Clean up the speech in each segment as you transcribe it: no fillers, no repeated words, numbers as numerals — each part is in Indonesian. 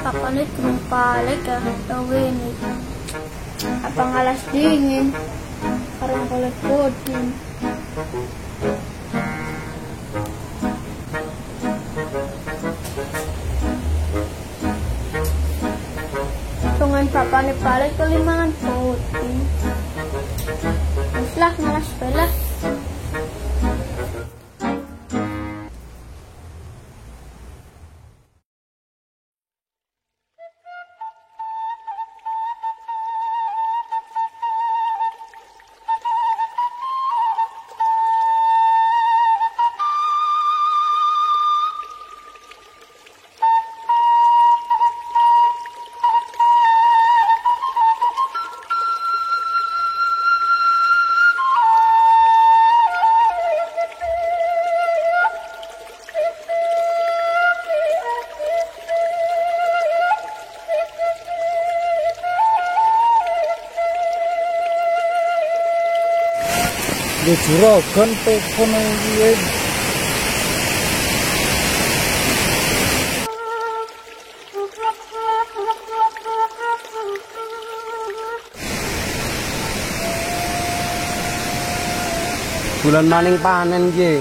Papanit kumpalik gawin apa ngalas dingin karena kulit puding. Tungan papanit balik kelimangan puding. Lah ngalas belah. Di juragan telepon iki. Bulan maning panen iki.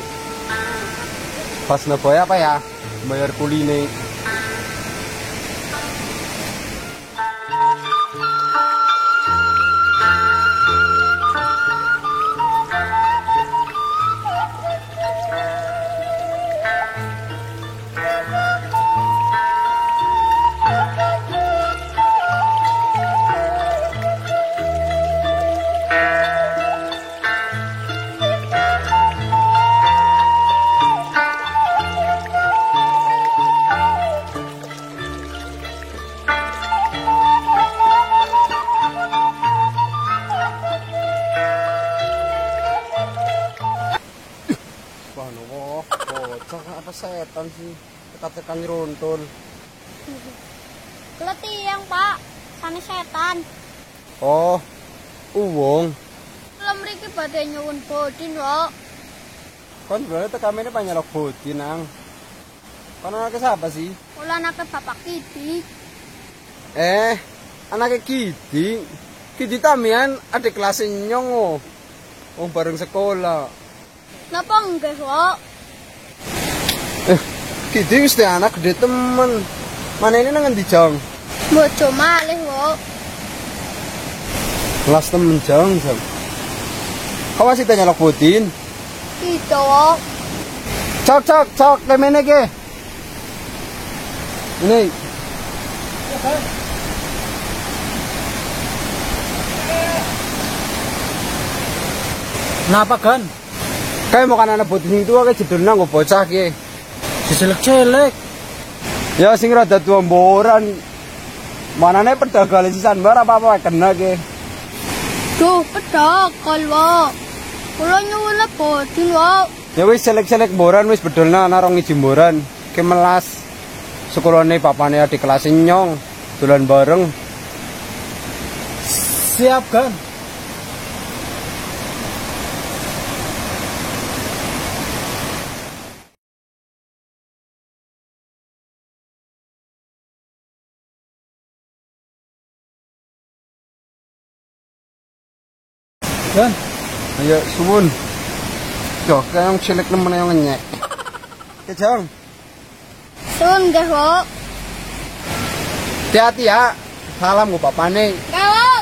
Pas neboy apa ya? Bayar kuline. Bocah apa setan sih? Tekan-tekan nyeruntul. Keletiang Pak, sana setan. Oh, uwong. Lem mriki badhe nyuwun bodin kok. Kon sebenarnya tekamene panyalok bodin nang. Kon anake siapa sih? Kula anake Bapak Kidi. Anake Kidi. Kidi tamian adik kelas nyong oh. Wong bareng sekolah. Napa enggak kok? Kidi wis anak gede temen. Mana ini nang endi Jong? Bojo malih kok. Kelas temen Jong. Kau masih tanya lok bodin? Itu kok. Cok, kemene ke? Ini. Kenapa kan? Kayak mau kan anak bodin tua kayak jedul nang bocah ke. Dicelek-celek. Ya sing rada tua mboran. Manane pedagang sisan bar apa kena ke. Duh, pedakal kok. Kula nyuwun bodin kok. Ya wis selek-selek mboran wis bedolna ana rong iji mboran. Ke melas. Sekolahane papane adik kelas nyong. Dolan bareng. Siap kan? Kan? Ayo suwun. Yo, kayang cilik nemen yang ngenyek. Ke Jong. Sun nggih kok. Hati-hati ya. Salam go papane. Nggih.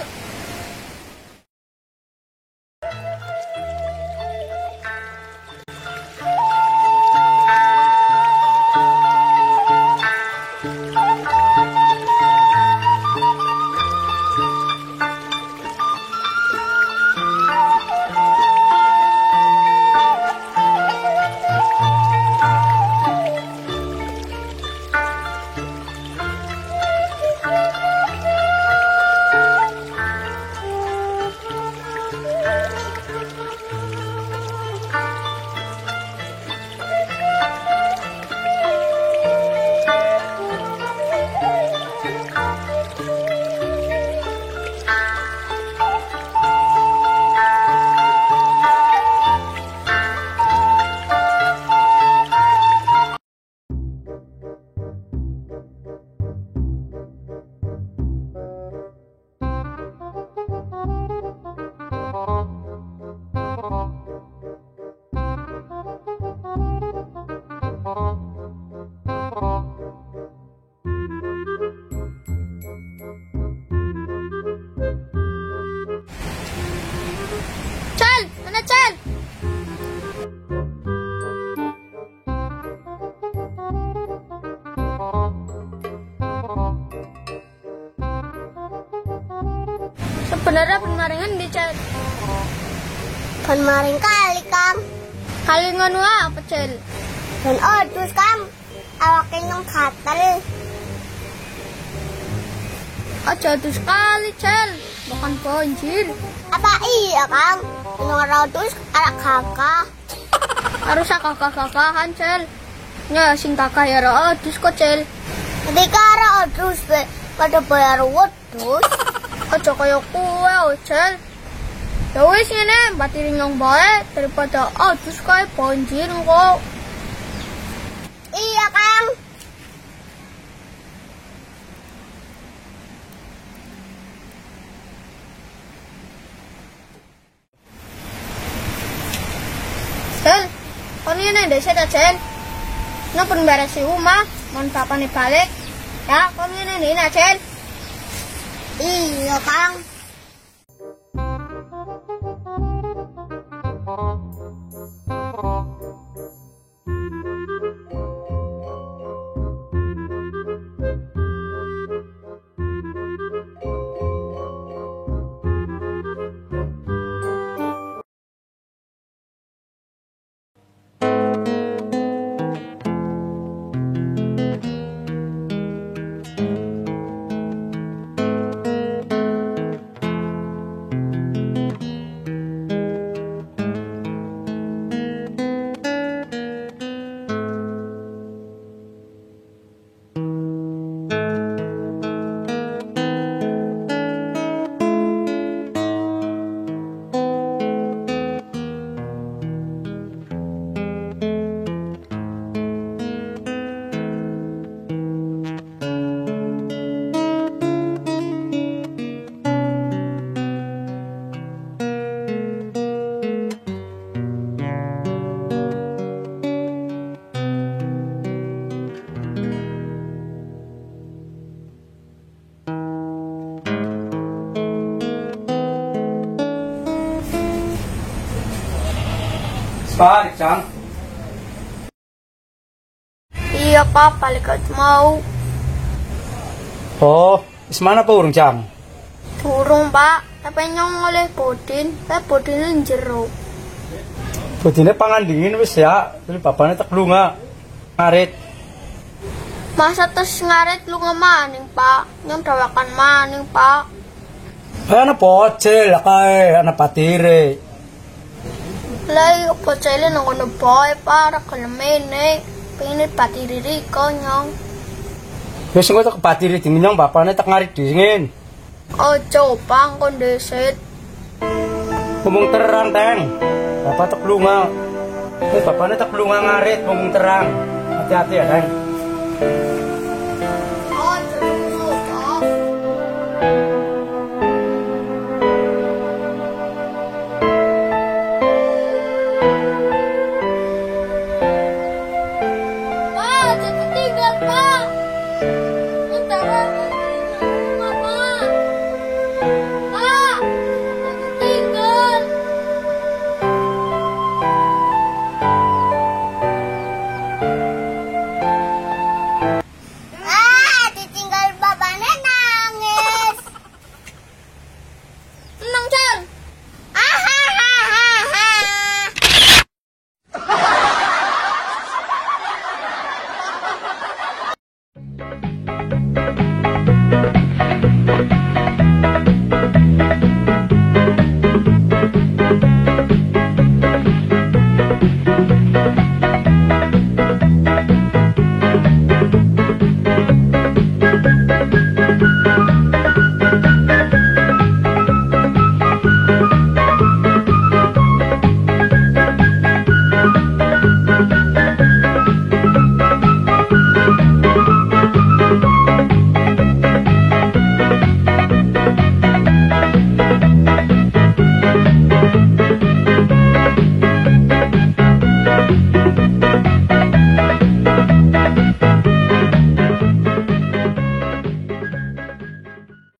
Sebenarnya penmaringan di Cel. Penmaring kali, Kang. Kali ngono apa Cel? Dan odus, Kang. Awake nyong gatel. Aja tuh sekali Cel, bukan banjir. Apa iya, Kang? Nyong odus ala kakak. Harus kakak-kakakan Cel. Ya sing kakak ya odus kok Cel. Jadi karo odus pada bayar wedus. Aja kaya kue Cel. Ya wis ngene, batiri nyong bae daripada odus kae banjir kok. Iya, Kang. Cel, kon ini desa ta Cel. Nopun beres rumah, mon papa nih balik. Ya, kon ini na Cel. Iya, Kang. Balik, Cang. Iya Pak, balik aja mau. Oh, is mana Pak urung Cang? Burung Pak, tapi nyong oleh bodin, bodinnya jero. Budine pangan dingin wis ya, terus bapaknya tak lunga. Ngarit. Masa terus ngaret lu ngemaning Pak, nyong dawakan maning Pak. Ana pocel lah kae, ana patire. Lai pocele nang ngono boy para kelemene, pengen pati diri ko nyong. Wis engko tak patire dingin nyong bapaknya tak ngarit dingin. Ojo pang kondesit. Ngomong terang, Teng. Bapak tak lunga. Bapaknya tak lunga ngarit ngomong terang. Hati-hati ya, Teng.